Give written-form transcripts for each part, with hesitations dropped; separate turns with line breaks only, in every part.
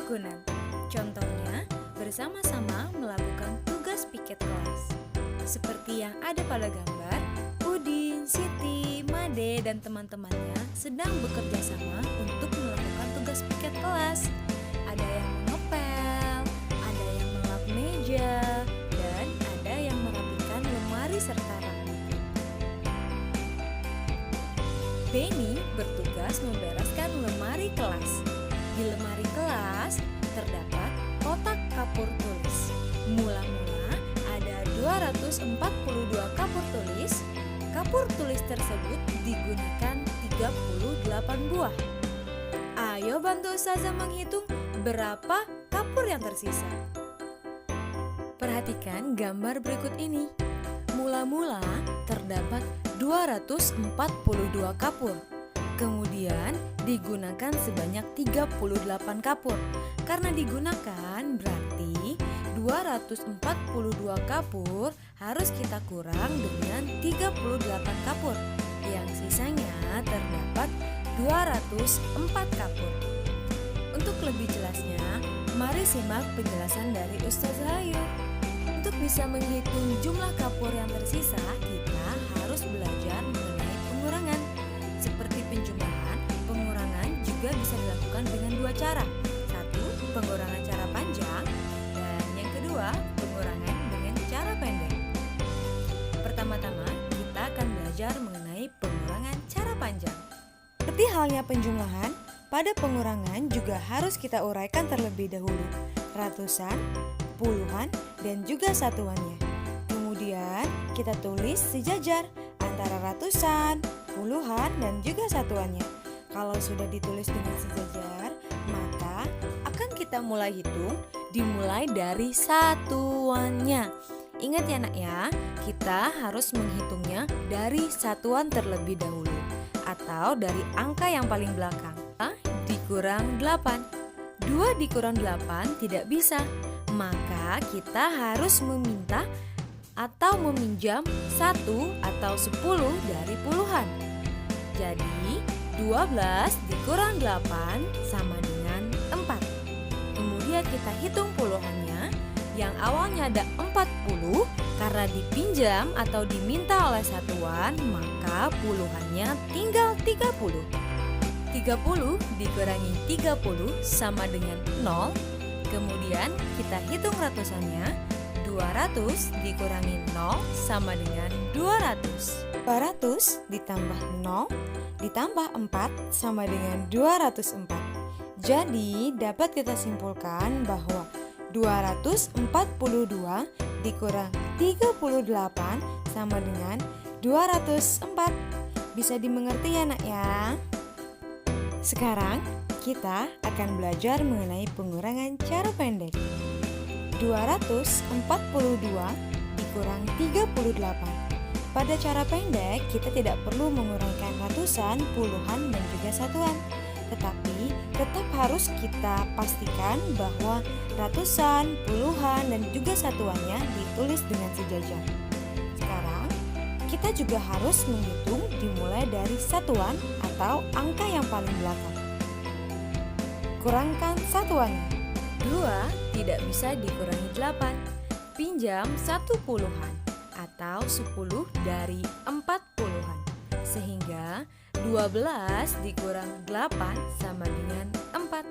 kerukunan. Contohnya, bersama-sama melakukan tugas piket kelas. Seperti yang ada pada gambar, Udin, Siti, Made, dan teman-temannya sedang bekerja sama untuk melakukan tugas piket kelas. Ada yang mengepel, ada yang melap meja, dan ada yang merapikan lemari serta rak buku. Benny bertugas membereskan lemari kelas. Di lemari kelas terdapat kotak kapur tulis. Mula-mula ada 242 kapur tulis. Kapur tulis tersebut digunakan 38 buah. Ayo bantu Ustazah menghitung berapa kapur yang tersisa. Perhatikan gambar berikut ini. Mula-mula terdapat 242 kapur. Kemudian digunakan sebanyak 38 kapur. Karena digunakan berarti 242 kapur harus kita kurang dengan 38 kapur. Yang sisanya terdapat 204 kapur. Untuk lebih jelasnya, mari simak penjelasan dari Ustazah Ayu. Untuk bisa menghitung jumlah kapur yang tersisa, kita harus belajar mengenai pengurangan. Seperti penjumlahan, pengurangan juga bisa dilakukan dengan dua cara. Satu, pengurangan cara panjang, dan yang kedua, pengurangan dengan cara pendek. Pertama-tama, kita akan belajar mengenai pengurangan cara panjang. Seperti halnya penjumlahan, pada pengurangan juga harus kita uraikan terlebih dahulu ratusan, puluhan, dan juga satuannya. Kemudian kita tulis sejajar antara ratusan, puluhan, dan juga satuannya. Kalau sudah ditulis dengan sejajar, maka akan kita mulai hitung dimulai dari satuannya. Ingat ya nak ya, kita harus menghitungnya dari satuan terlebih dahulu atau dari angka yang paling belakang. Dikurang 8. 2 dikurang 8 tidak bisa. Maka kita harus meminta atau meminjam 1 atau 10 dari puluhan. Jadi 12 dikurang 8 sama dengan 4. Kemudian kita hitung puluhannya. Yang awalnya ada 40, karena dipinjam atau diminta oleh satuan, maka puluhannya tinggal 30. 30 dikurangi 30 sama dengan 0. Kemudian kita hitung ratusannya. 200 dikurangi 0 sama dengan 200. 200 ditambah 0 ditambah 4 sama dengan 204. Jadi dapat kita simpulkan bahwa 242 dikurang 38 sama dengan 204. Bisa dimengerti ya nak ya? Sekarang kita akan belajar mengenai pengurangan cara pendek. 242 dikurang 38. Pada cara pendek kita tidak perlu menguraikan ratusan, puluhan, dan juga satuan. Tetapi tetap harus kita pastikan bahwa ratusan, puluhan, dan juga satuannya ditulis dengan sejajar. Sekarang kita juga harus menghitung dimulai dari satuan atau angka yang paling belakang. Kurangkan satuannya. 2 tidak bisa dikurangi 8. Pinjam 1 puluhan atau 10 dari 4 puluhan. Sehingga 12 dikurang 8 sama dengan 4.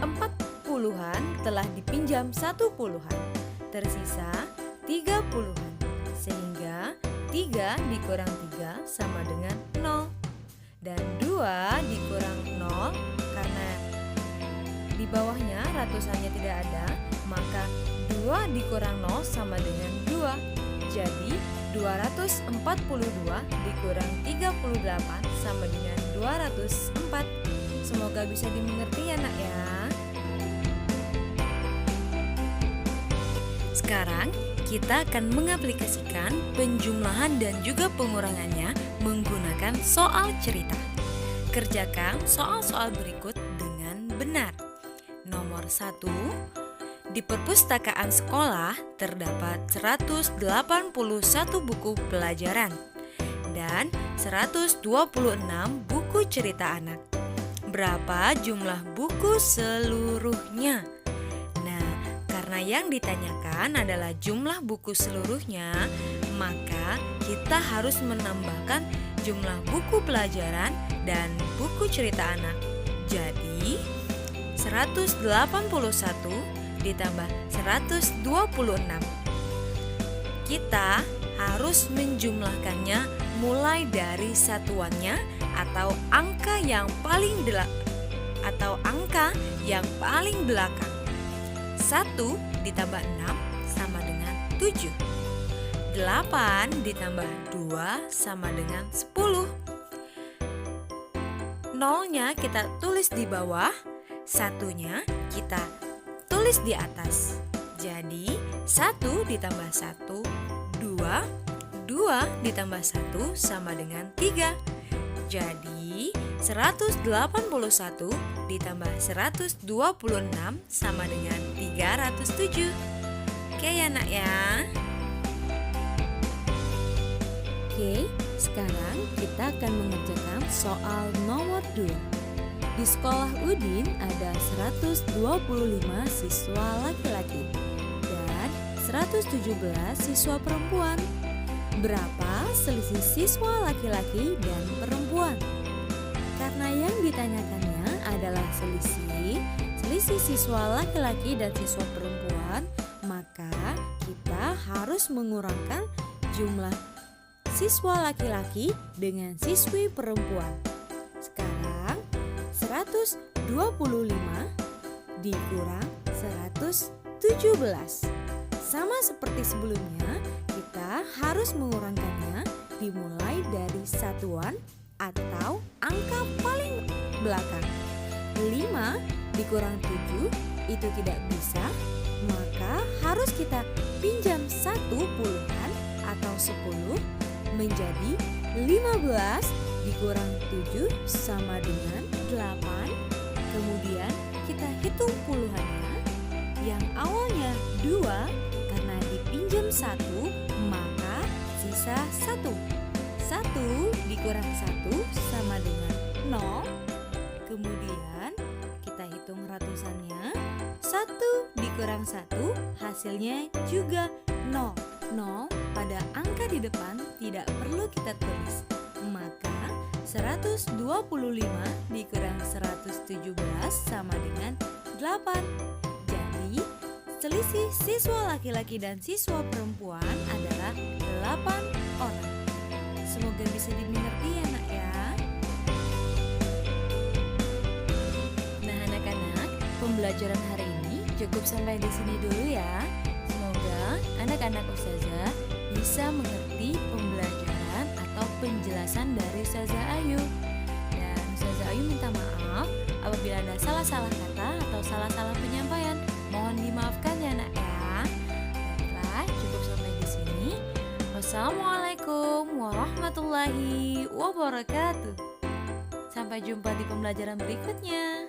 4 puluhan telah dipinjam 1 puluhan. Tersisa 3 puluhan. Sehingga 3 dikurang 3 sama dengan 0. Dan 2 dikurang 0 karena di bawahnya ratusannya tidak ada, maka 2 dikurang 0 sama dengan 2. Jadi 242 dikurang 38 sama dengan 204. Semoga bisa dimengerti ya nak ya. Sekarang kita akan mengaplikasikan penjumlahan dan juga pengurangannya menggunakan soal cerita. Kerjakan soal-soal berikut dengan benar. Nomor 1. Di perpustakaan sekolah terdapat 181 buku pelajaran dan 126 buku cerita anak. berapa jumlah buku seluruhnya? Nah, karena yang ditanyakan adalah jumlah buku seluruhnya, maka kita harus menambahkan jumlah buku pelajaran dan buku cerita anak. Jadi, 181 ditambah 126. Kita harus menjumlahkannya mulai dari satuannya atau angka yang paling belakang. 1 ditambah 6 sama dengan 7. 8 ditambah 2 sama dengan 10. Nolnya kita tulis di bawah, satunya kita tulis di atas. Jadi 1 ditambah 1, 2 ditambah 1 sama dengan 3. Jadi 181 ditambah 126 sama dengan 307. Oke ya nak ya.
Oke, sekarang kita akan mengerjakan soal nomor 2. Di sekolah Udin ada 125 siswa laki-laki dan 117 siswa perempuan. Berapa selisih siswa laki-laki dan perempuan? Karena yang ditanyakannya adalah selisih siswa laki-laki dan siswa perempuan, maka kita harus mengurangkan jumlah siswa laki-laki dengan siswi perempuan. Sekarang 125 dikurang 117. Sama seperti sebelumnya, kita harus mengurangkannya dimulai dari satuan atau angka paling belakang. 5 dikurang 7 itu tidak bisa, maka harus kita pinjam 1 puluhan atau 10 menjadi 15 dikurang 7 sama dengan 8. Kemudian kita hitung puluhannya. Yang awalnya 2, karena dipinjam 1, maka sisa 1. 1 dikurang 1 sama dengan 0. Kemudian kita hitung ratusannya. 1 dikurang 1 hasilnya juga 0. 0 pada angka di depan tidak perlu kita tulis. Maka 125 dikurang 117 sama dengan 8. Jadi selisih siswa laki-laki dan siswa perempuan adalah 8 orang. Semoga bisa dimengerti ya nak ya. Nah anak-anak, pembelajaran hari ini cukup sampai di sini dulu ya. Semoga anak-anak Ustazah bisa mengerti pembelajaran atau penjelasan dari Ustazah Ayu. Dan Ustazah Ayu minta maaf apabila ada salah-salah kata atau salah-salah penyampaian. Mohon dimaafkan ya nak ya. Baiklah, cukup sampai di sini. Wassalamualaikum warahmatullahi wabarakatuh. Sampai jumpa di pembelajaran berikutnya.